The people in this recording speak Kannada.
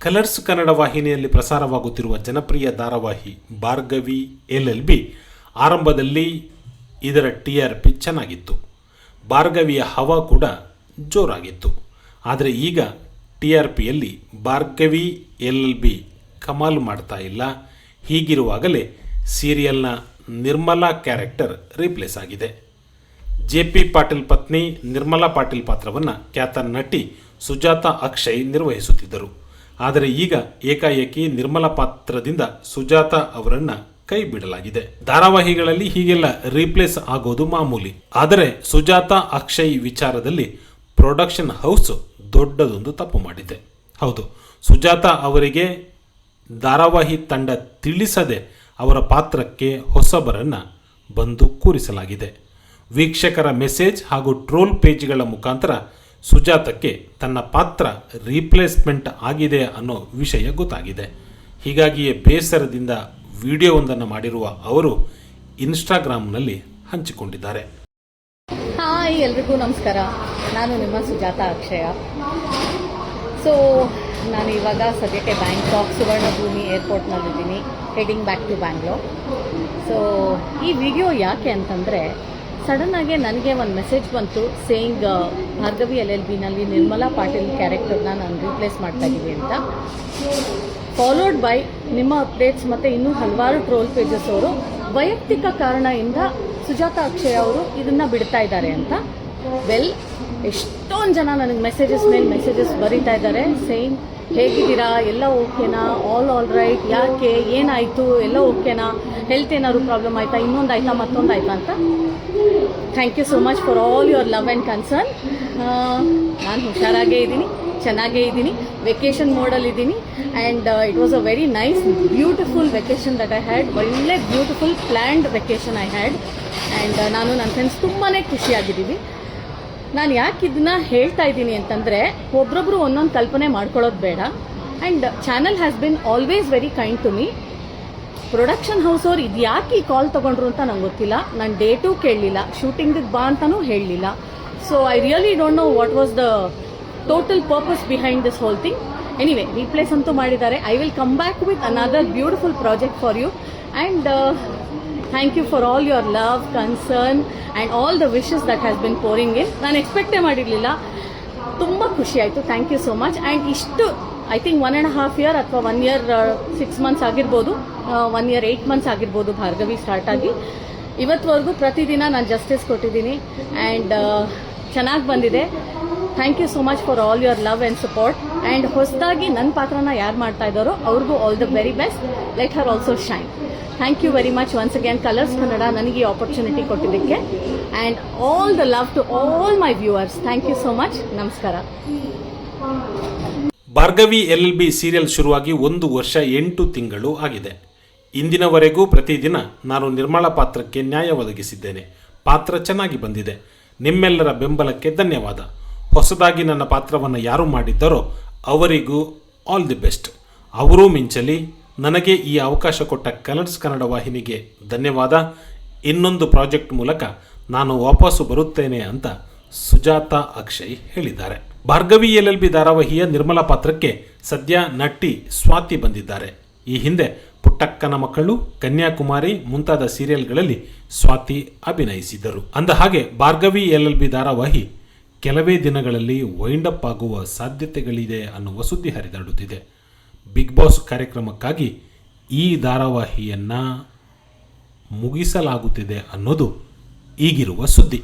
ಕಲರ್ಸ್ ಕನ್ನಡ ವಾಹಿನಿಯಲ್ಲಿ ಪ್ರಸಾರವಾಗುತ್ತಿರುವ ಜನಪ್ರಿಯ ಧಾರಾವಾಹಿ ಭಾರ್ಗವಿ LLB ಆರಂಭದಲ್ಲಿ ಇದರ TRP ಚೆನ್ನಾಗಿತ್ತು. ಭಾರ್ಗವಿಯ ಹವಾ ಕೂಡ ಜೋರಾಗಿತ್ತು. ಆದರೆ ಈಗ TRPಯಲ್ಲಿ ಭಾರ್ಗವಿ LLB ಕಮಾಲು ಮಾಡ್ತಾ ಇಲ್ಲ. ಹೀಗಿರುವಾಗಲೇ ಸೀರಿಯಲ್ನ ನಿರ್ಮಲಾ ಕ್ಯಾರೆಕ್ಟರ್ ರೀಪ್ಲೇಸ್ ಆಗಿದೆ. JP ಪಾಟೀಲ್ ಪತ್ನಿ ನಿರ್ಮಲಾ ಪಾಟೀಲ್ ಪಾತ್ರವನ್ನು ಖ್ಯಾತ ನಟಿ ಸುಜಾತಾ ಅಕ್ಷಯ್ ನಿರ್ವಹಿಸುತ್ತಿದ್ದರು. ಆದರೆ ಈಗ ಏಕಾಏಕಿ ನಿರ್ಮಲಾ ಪಾತ್ರದಿಂದ ಸುಜಾತಾ ಅವರನ್ನು ಕೈ ಬಿಡಲಾಗಿದೆ. ಧಾರಾವಾಹಿಗಳಲ್ಲಿ ಹೀಗೆಲ್ಲ ರೀಪ್ಲೇಸ್ ಆಗೋದು ಮಾಮೂಲಿ. ಆದರೆ ಸುಜಾತಾ ಅಕ್ಷಯ್ ವಿಚಾರದಲ್ಲಿ ಪ್ರೊಡಕ್ಷನ್ ಹೌಸ್ ದೊಡ್ಡದೊಂದು ತಪ್ಪು ಮಾಡಿದೆ. ಹೌದು, ಸುಜಾತಾ ಅವರಿಗೆ ಧಾರಾವಾಹಿ ತಂಡ ತಿಳಿಸದೆ ಅವರ ಪಾತ್ರಕ್ಕೆ ಹೊಸಬರನ್ನು ಬಂದು ಕೂರಿಸಲಾಗಿದೆ. ವೀಕ್ಷಕರ ಮೆಸೇಜ್ ಹಾಗೂ ಟ್ರೋಲ್ ಪೇಜ್ಗಳ ಮುಖಾಂತರ ಸುಜಾತಕ್ಕೆ ತನ್ನ ಪಾತ್ರ ರೀಪ್ಲೇಸ್ಮೆಂಟ್ ಆಗಿದೆ ಅನ್ನೋ ವಿಷಯ ಗೊತ್ತಾಗಿದೆ. ಹೀಗಾಗಿಯೇ ಬೇಸರದಿಂದ ವಿಡಿಯೋವೊಂದನ್ನು ಮಾಡಿರುವ ಅವರು ಇನ್ಸ್ಟಾಗ್ರಾಮ್ನಲ್ಲಿ ಹಂಚಿಕೊಂಡಿದ್ದಾರೆ. ಹಾಯ್, ಎಲ್ರಿಗೂ ನಮಸ್ಕಾರ. ನಾನು ನಿಮ್ಮ ಸುಜಾತಾ ಅಕ್ಷಯ. ನಾನು ಇವಾಗ ಸದ್ಯಕ್ಕೆ ಬ್ಯಾಂಕಾಕ್ ಸುವರ್ಣಭೂಮಿ ಏರ್ಪೋರ್ಟ್ನಲ್ಲಿದ್ದೀನಿ, ಹೆಡಿಂಗ್ ಬ್ಯಾಕ್ ಟು ಬ್ಯಾಂಗ್ಳೂರ್. ಈ ವಿಡಿಯೋ ಯಾಕೆ ಅಂತಂದರೆ, ಸಡನ್ನಾಗಿ ನನಗೆ ಒಂದು ಮೆಸೇಜ್ ಬಂತು ಸೇಯಿಂಗ್ ಭಾರ್ಗವಿ LLBನಲ್ಲಿ ನಿರ್ಮಲಾ ಪಾಟೀಲ್ ಕ್ಯಾರೆಕ್ಟರ್ನ ನಾನು ರೀಪ್ಲೇಸ್ ಮಾಡ್ತಾ ಇದ್ದೀವಿ ಅಂತ. ಫಾಲೋಡ್ ಬೈ ನಿಮ್ಮ ಅಪ್ಡೇಟ್ಸ್ ಮತ್ತು ಇನ್ನೂ ಹಲವಾರು ಟ್ರೋಲ್ ಪೇಜಸ್ ಅವರು ವೈಯಕ್ತಿಕ ಕಾರಣದಿಂದ ಸುಜಾತಾ ಅಕ್ಷಯ್ ಅವರು ಇದನ್ನು ಬಿಡ್ತಾ ಇದ್ದಾರೆ ಅಂತ. ಎಷ್ಟೊಂದು ಜನ ನನಗೆ ಮೆಸೇಜಸ್ ಮೇಲೆ ಮೆಸೇಜಸ್ ಬರೀತಾ ಇದ್ದಾರೆ ಸೇಯಿಂಗ್ ಹೇಗಿದ್ದೀರಾ, ಎಲ್ಲ ಓಕೆನಾ, ಆಲ್ ರೈಟ್, ಯಾಕೆ, ಏನಾಯಿತು, ಎಲ್ಲ ಓಕೆನಾ, ಹೆಲ್ತ್ ಏನಾದ್ರು ಪ್ರಾಬ್ಲಮ್ ಆಯಿತಾ, ಇನ್ನೊಂದು ಆಯಿತಾ, ಮತ್ತೊಂದು ಆಯಿತಾ ಅಂತ. Thank you so much for all your love and concern. ನಾನು ಹುಷಾರಾಗೇ ಇದ್ದೀನಿ, ಚೆನ್ನಾಗೇ ಇದ್ದೀನಿ, ವೆಕೇಷನ್ ಮೋಡಲ್ಲಿದ್ದೀನಿ. And it was a very nice beautiful vacation that I had. ಒಳ್ಳೆ beautiful planned vacation I had. And ನಾನು ನನ್ನ ಫ್ರೆಂಡ್ಸ್ ತುಂಬಾ ಖುಷಿಯಾಗಿದ್ದೀವಿ. ನಾನು ಯಾಕೆ ಇದನ್ನ ಹೇಳ್ತಾ ಇದ್ದೀನಿ ಅಂತಂದರೆ, ಒಬ್ರೊಬ್ರು ಒಂದೊಂದು ಕಲ್ಪನೆ ಮಾಡ್ಕೊಳ್ಳೋದು ಬೇಡ. And channel has been always very kind to me. Production house ಅವ್ರು ಇದು ಯಾಕೆ ಈ ಕಾಲ್ ತೊಗೊಂಡ್ರು ಅಂತ ನಂಗೆ ಗೊತ್ತಿಲ್ಲ. ನಾನು ಡೇಟೂ ಕೇಳಲಿಲ್ಲ, ಶೂಟಿಂಗಿಗೆ ಬಾ ಅಂತಲೂ ಹೇಳಲಿಲ್ಲ. I really don't know what was the total purpose behind this whole thing. Anyway, replace ಅಂತೂ ಮಾಡಿದ್ದಾರೆ. I will come back with another beautiful project for you. And thank you for all your love, concern and all the wishes that has been pouring in. ನಾನು ಎಕ್ಸ್ಪೆಕ್ಟೇ ಮಾಡಿರಲಿಲ್ಲ, ತುಂಬ ಖುಷಿ ಆಯಿತು. Thank you so much. And ಇಷ್ಟು ಐ ಥಿಂಕ್ 1.5 year ಅಥವಾ 1 year 6 months ಆಗಿರ್ಬೋದು, 1 year 8 months ಆಗಿರ್ಬೋದು ಭಾರ್ಗವಿ ಸ್ಟಾರ್ಟ್ ಆಗಿ. ಇವತ್ತುವರೆಗೂ ಪ್ರತಿದಿನ ನಾನು ಜಸ್ಟಿಸ್ ಕೊಟ್ಟಿದ್ದೀನಿ ಆ್ಯಂಡ್ ಚೆನ್ನಾಗಿ ಬಂದಿದೆ. Thank you so much for all your love and support. And ಹೊಸದಾಗಿ ನನ್ನ ಪಾತ್ರನ ಯಾರು ಮಾಡ್ತಾ ಇದ್ದಾರೋ ಅವ್ರಿಗೂ all the very best. Let her also shine. Thank you very much once again Colors Kannada ನನಗೆ ಈ ಆಪರ್ಚುನಿಟಿ ಕೊಟ್ಟಿದ್ದಕ್ಕೆ. And all the love to all my viewers. Thank you so much. ನಮಸ್ಕಾರ. ಭಾರ್ಗವಿ LLB ಸೀರಿಯಲ್ ಶುರುವಾಗಿ 1 ವರ್ಷ 8 ತಿಂಗಳು ಆಗಿದೆ. ಇಂದಿನವರೆಗೂ ಪ್ರತಿದಿನ ನಾನು ನಿರ್ಮಲಾ ಪಾತ್ರಕ್ಕೆ ನ್ಯಾಯ ಒದಗಿಸಿದ್ದೇನೆ. ಪಾತ್ರ ಚೆನ್ನಾಗಿ ಬಂದಿದೆ. ನಿಮ್ಮೆಲ್ಲರ ಬೆಂಬಲಕ್ಕೆ ಧನ್ಯವಾದ. ಹೊಸದಾಗಿ ನನ್ನ ಪಾತ್ರವನ್ನು ಯಾರು ಮಾಡಿದ್ದರೋ ಅವರಿಗೂ ಆಲ್ ದಿ ಬೆಸ್ಟ್. ಅವರೂ ಮಿಂಚಲಿ. ನನಗೆ ಈ ಅವಕಾಶ ಕೊಟ್ಟ ಕಲರ್ಸ್ ಕನ್ನಡ ವಾಹಿನಿಗೆ ಧನ್ಯವಾದ. ಇನ್ನೊಂದು ಪ್ರಾಜೆಕ್ಟ್ ಮೂಲಕ ನಾನು ವಾಪಸ್ಸು ಬರುತ್ತೇನೆ ಅಂತ ಸುಜಾತಾ ಅಕ್ಷಯ್ ಹೇಳಿದ್ದಾರೆ. ಭಾರ್ಗವಿ LLB ಧಾರಾವಾಹಿಯ ನಿರ್ಮಲಾ ಪಾತ್ರಕ್ಕೆ ಸದ್ಯ ನಟಿ ಸ್ವಾತಿ ಬಂದಿದ್ದಾರೆ. ಈ ಹಿಂದೆ ಪುಟ್ಟಕ್ಕನ ಮಕ್ಕಳು, ಕನ್ಯಾಕುಮಾರಿ ಮುಂತಾದ ಸೀರಿಯಲ್ಗಳಲ್ಲಿ ಸ್ವಾತಿ ಅಭಿನಯಿಸಿದ್ದರು. ಅಂದ ಹಾಗೆ ಭಾರ್ಗವಿ LLB ಧಾರಾವಾಹಿ ಕೆಲವೇ ದಿನಗಳಲ್ಲಿ ವೈಂಡ್ ಅಪ್ ಆಗುವ ಸಾಧ್ಯತೆಗಳಿದೆ ಅನ್ನುವ ಸುದ್ದಿ ಹರಿದಾಡುತ್ತಿದೆ. ಬಿಗ್ ಬಾಸ್ ಕಾರ್ಯಕ್ರಮಕ್ಕಾಗಿ ಈ ಧಾರಾವಾಹಿಯನ್ನು ಮುಗಿಸಲಾಗುತ್ತಿದೆ ಅನ್ನೋದು ಈಗಿರುವ ಸುದ್ದಿ.